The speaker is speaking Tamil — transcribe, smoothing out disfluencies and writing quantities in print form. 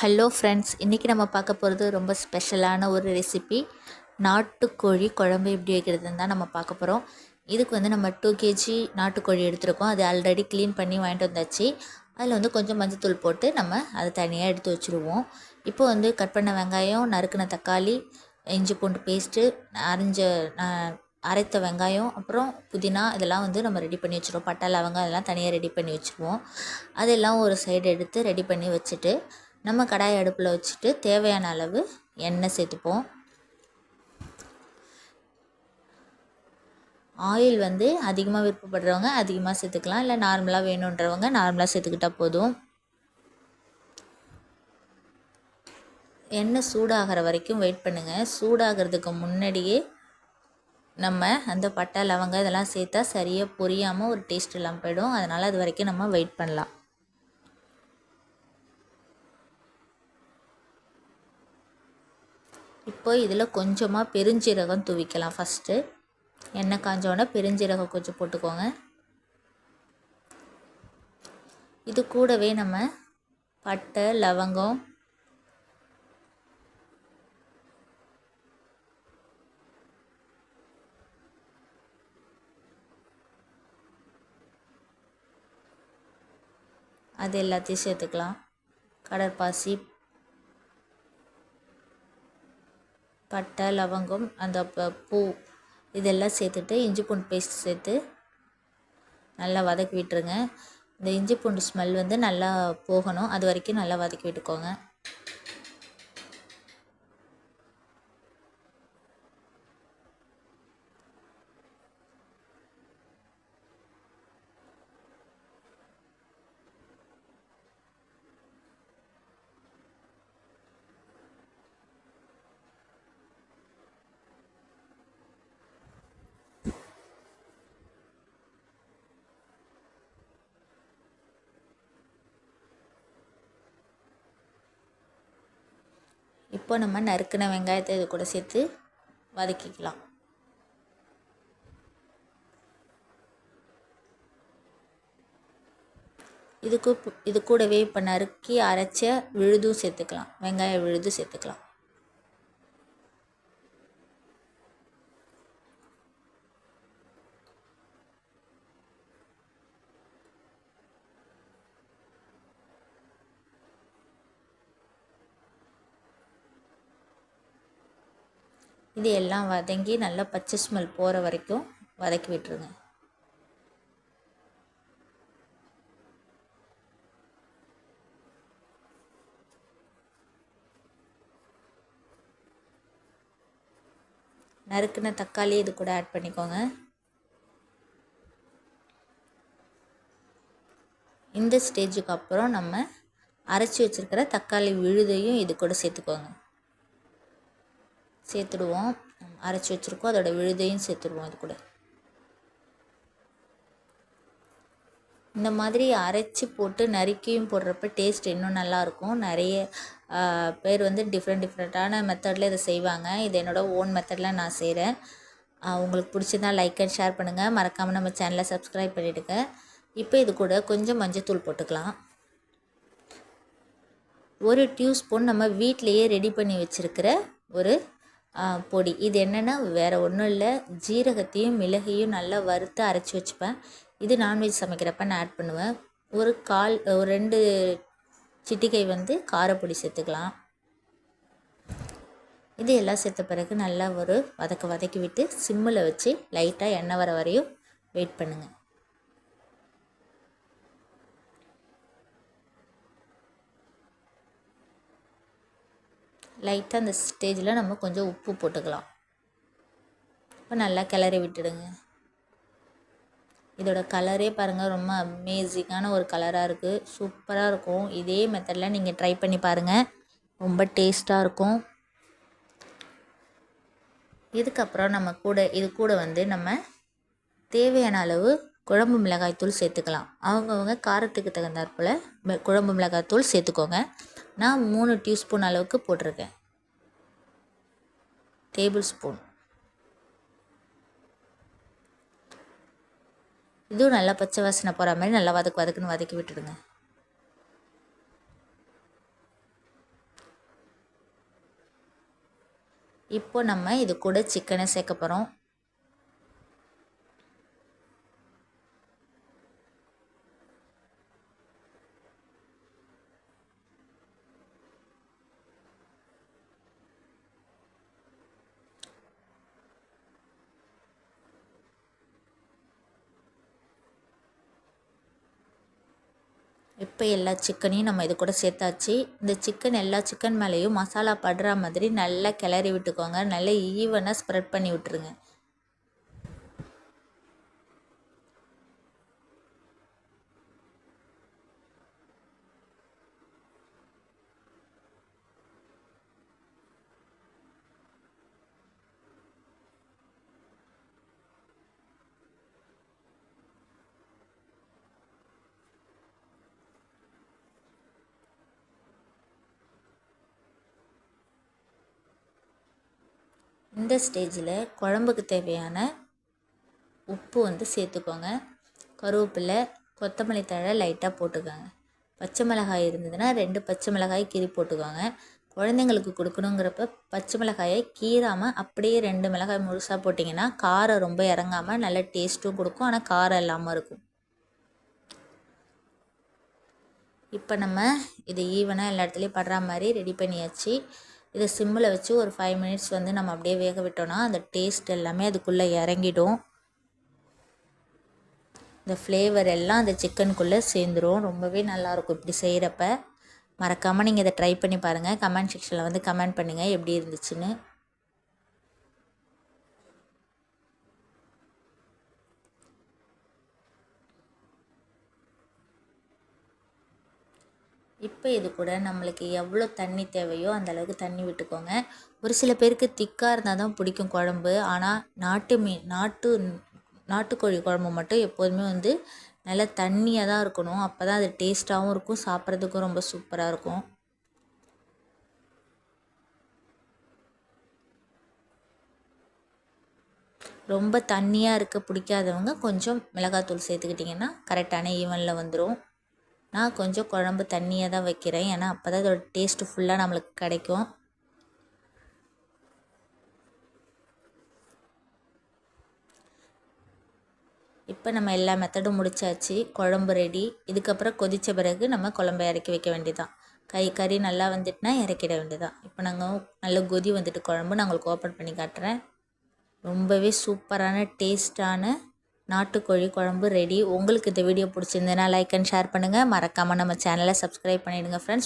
ஹலோ ஃப்ரெண்ட்ஸ், இன்றைக்கி நம்ம பார்க்க போகிறது ரொம்ப ஸ்பெஷலான ஒரு ரெசிபி. நாட்டுக்கோழி குழம்பு எப்படி வைக்கிறதுன்னு தான் நம்ம பார்க்க போகிறோம். இதுக்கு வந்து நம்ம 2 கேஜி நாட்டுக்கோழி எடுத்துருக்கோம். அது ஆல்ரெடி க்ளீன் பண்ணி வாங்கிட்டு வந்தாச்சு. அதில் வந்து கொஞ்சம் மஞ்சத்தூள் போட்டு நம்ம அதை தனியாக எடுத்து வச்சுருவோம். இப்போ வந்து கட் பண்ண வெங்காயம், நறுக்கின தக்காளி, இஞ்சி பூண்டு பேஸ்ட்டு, அரைத்த வெங்காயம், அப்புறம் புதினா இதெல்லாம் வந்து நம்ம ரெடி பண்ணி வச்சுருவோம். பட்டை லவங்கம் அதெல்லாம் தனியாக ரெடி பண்ணி வச்சுருவோம். அதெல்லாம் ஒரு சைடு எடுத்து ரெடி பண்ணி வச்சுட்டு நம்ம கடாய் அடுப்பில் வச்சுட்டு தேவையான அளவு எண்ணெய் சேர்த்துப்போம். ஆயில் வந்து அதிகமாக விருப்பப்படுறவங்க அதிகமாக சேர்த்துக்கலாம், இல்லை நார்மலாக வேணுன்றவங்க நார்மலாக சேர்த்துக்கிட்டால் போதும். எண்ணெய் சூடாகிற வரைக்கும் வெயிட் பண்ணுங்கள். சூடாகிறதுக்கு முன்னாடியே நம்ம அந்த பட்டை லவங்கம் இதெல்லாம் சேர்த்தா சரியாக பொரியாமல் ஒரு டேஸ்ட் எல்லாம் போயிடும். அதனால் அது வரைக்கும் நம்ம வெயிட் பண்ணலாம். இப்போ இதில் கொஞ்சமாக பெருஞ்சீரகம் தூவிக்கலாம். ஃபஸ்ட்டு எண்ணெய் காஞ்சோடனே பெருஞ்சீரகம் கொஞ்சம் போட்டுக்கோங்க. இது கூடவே நம்ம பட்டை லவங்கம், அது எல்லாத்தையும் சேர்த்துக்கலாம். கடற்பாசி, பட்டை லவங்கம், அந்த பூ இதெல்லாம் சேர்த்துட்டு இஞ்சி பூண்டு பேஸ்ட் சேர்த்து நல்லா வதக்கி விட்டுருங்க. இந்த இஞ்சி பூண்டு ஸ்மெல் வந்து நல்லா போகணும், அது வரைக்கும் நல்லா வதக்கி விட்டுக்கோங்க. இப்போ நம்ம நறுக்கின வெங்காயத்தை இது கூட சேர்த்து வதக்கிக்கலாம். இது கூடவே இப்போ நறுக்கி அரைச்ச விழுதும் சேர்த்துக்கலாம். வெங்காய விழுது சேர்த்துக்கலாம். இது எல்லாம் வதங்கி நல்லா பச்சை ஸ்மெல் போகிற வரைக்கும் வதக்கி விட்டுருங்க. நறுக்கின தக்காளி இது கூட ஆட் பண்ணிக்கோங்க. இந்த ஸ்டேஜுக்கு அப்புறம் நம்ம அரைச்சி வச்சுருக்கிற தக்காளி விழுதையும் இது கூட சேர்த்துடுவோம். அரைச்சி வச்சுருக்கோம், அதோட விழுதையும் சேர்த்துடுவோம் இது கூட. இந்த மாதிரி அரைச்சி போட்டு நறுக்கியும் போடுறப்ப டேஸ்ட் இன்னும் நல்லாயிருக்கும். நிறைய பேர் வந்து டிஃப்ரெண்ட்டான மெத்தடில் இதை செய்வாங்க. இது என்னோடய ஓன் மெத்தடில் நான் செய்கிறேன். உங்களுக்கு பிடிச்சதா லைக் அண்ட் ஷேர் பண்ணுங்கள். மறக்காமல் நம்ம சேனலை சப்ஸ்கிரைப் பண்ணிவிடுங்க. இப்போ இது கூட கொஞ்சம் மஞ்சத்தூள் போட்டுக்கலாம். 1 டியூஸ்பூன் நம்ம வீட்டிலையே ரெடி பண்ணி வச்சுருக்கிற ஒரு பொடி. இது என்னென்னா வேறு ஒன்றும் இல்லை, ஜீரகத்தையும் மிளகையும் நல்லா வறுத்து அரைச்சி வச்சுப்பேன். இது நான்வெஜ் சமைக்கிறப்ப நான் ஆட் பண்ணுவேன். ஒரு 2 சிட்டிகை வந்து காரப்பொடி சேர்த்துக்கலாம். இது எல்லாம் சேர்த்த பிறகு நல்லா ஒரு வதக்கி விட்டு சிம்மில் வச்சு லைட்டாக எண்ணெய் வர வரையும் வெயிட் பண்ணுங்கள். லைட்டாக அந்த ஸ்டேஜில் நம்ம கொஞ்சம் உப்பு போட்டுக்கலாம். இப்போ நல்லா கிளறி விட்டுடுங்க. இதோட கலரே பாருங்கள், ரொம்ப அமேசிங்கான ஒரு கலராக இருக்குது. சூப்பராக இருக்கும். இதே மெத்தடில் நீங்கள் ட்ரை பண்ணி பாருங்கள், ரொம்ப டேஸ்ட்டாக இருக்கும். இதுக்கப்புறம் இது கூட வந்து நம்ம தேவையான அளவு குழம்பு மிளகாய்த்தூள் சேர்த்துக்கலாம். அவங்கவுங்க காரத்துக்கு தகுந்தாற்போல் குழம்பு மிளகாய்த்தூள் சேர்த்துக்கோங்க. நான் 3 டியூஸ்பூன் அளவுக்கு போட்டிருக்கேன், டேபிள் ஸ்பூன். இதுவும் நல்லா பச்சை வாசனை போகிற மாதிரி நல்லா வதக்குன்னு வதக்கி விட்டுடுங்க. இப்போ நம்ம இது கூட சிக்கனை சேர்க்க போகிறோம். இப்போ எல்லா சிக்கனையும் நம்ம இது கூட சேர்த்தாச்சு. இந்த சிக்கன் எல்லா சிக்கன் மேலேயும் மசாலா படுற மாதிரி நல்லா கிளறி விட்டுக்கோங்க. நல்லா ஈவனாக ஸ்ப்ரெட் பண்ணி விட்டுருங்க. இந்த ஸ்டேஜில் குழம்புக்கு தேவையான உப்பு வந்து சேர்த்துக்கோங்க. கருவேப்பிலை, கொத்தமல்லி தழை லைட்டாக போட்டுக்கோங்க. பச்சை மிளகாய் இருந்ததுன்னா 2 பச்சை மிளகாய் கீறி போட்டுக்கோங்க. குழந்தைங்களுக்கு கொடுக்கணுங்கிறப்ப பச்சை மிளகாயை கீறாமல் அப்படியே 2 மிளகாய் முழுசாக போட்டிங்கன்னா காரம் ரொம்ப இறங்காமல் நல்ல டேஸ்ட்டும் கொடுக்கும், ஆனால் காரம் இல்லாமல் இருக்கும். இப்போ நம்ம இது ஈவனாக எல்லா இடத்துலையும் படுற மாதிரி ரெடி பண்ணியாச்சு. இதை சிம்மில் வச்சு ஒரு 5 மினிட்ஸ் வந்து நம்ம அப்படியே வேக விட்டோன்னா அந்த டேஸ்ட் எல்லாமே அதுக்குள்ளே இறங்கிடும். இந்த ஃப்ளேவர் எல்லாம் அந்த சிக்கனுக்குள்ளே சேர்ந்துடும். ரொம்பவே நல்லாயிருக்கும் இப்படி செய்கிறப்ப. மறக்காமல் நீங்கள் இதை ட்ரை பண்ணி பாருங்கள். கமெண்ட் செக்ஷனில் வந்து கமெண்ட் பண்ணுங்கள் எப்படி இருந்துச்சுன்னு. இப்போ இது கூட நம்மளுக்கு எவ்வளோ தண்ணி தேவையோ அந்தளவுக்கு தண்ணி விட்டுக்கோங்க. ஒரு சில பேருக்கு திக்காக இருந்தால் தான் பிடிக்கும் குழம்பு. ஆனால் நாட்டுக்கோழி குழம்பு மட்டும் எப்போதுமே வந்து நல்லா தண்ணியாக தான் இருக்கணும். அப்போ தான் அது டேஸ்ட்டாகவும் இருக்கும், சாப்பிட்றதுக்கும் ரொம்ப சூப்பராக இருக்கும். ரொம்ப தண்ணியாக இருக்க பிடிக்காதவங்க கொஞ்சம் மிளகாத்தூள் சேர்த்துக்கிட்டிங்கன்னா கரெக்டான ஈவனில் வந்துடும். நான் கொஞ்சம் குழம்பு தண்ணியாக தான் வைக்கிறேன், ஏன்னா அப்போ தான் அதோட டேஸ்ட்டு ஃபுல்லாக நம்மளுக்கு கிடைக்கும். இப்போ நம்ம எல்லா மெத்தடும் முடிச்சாச்சு. குழம்பு ரெடி. இதுக்கப்புறம் கொதித்த பிறகு நம்ம குழம்பை இறக்கி வைக்க வேண்டியதான். கறி நல்லா வந்துட்டுனா இறக்கிட வேண்டியதான். இப்போ நாங்கள் நல்ல கொதி வந்துட்டு குழம்பு நான் உங்களுக்கு ஓப்பன் பண்ணி காட்டுறேன். ரொம்பவே சூப்பரான டேஸ்டான நாட்டுக்கோழி குழம்பு ரெடி. உங்களுக்கு இந்த வீடியோ பிடிச்சிருந்ததுன்னா லைக் அண்ட் ஷேர் பண்ணுங்கள். மறக்காமல் நம்ம சேனலை சப்ஸ்கிரைப் பண்ணிவிடுங்க ஃப்ரெண்ட்ஸ்.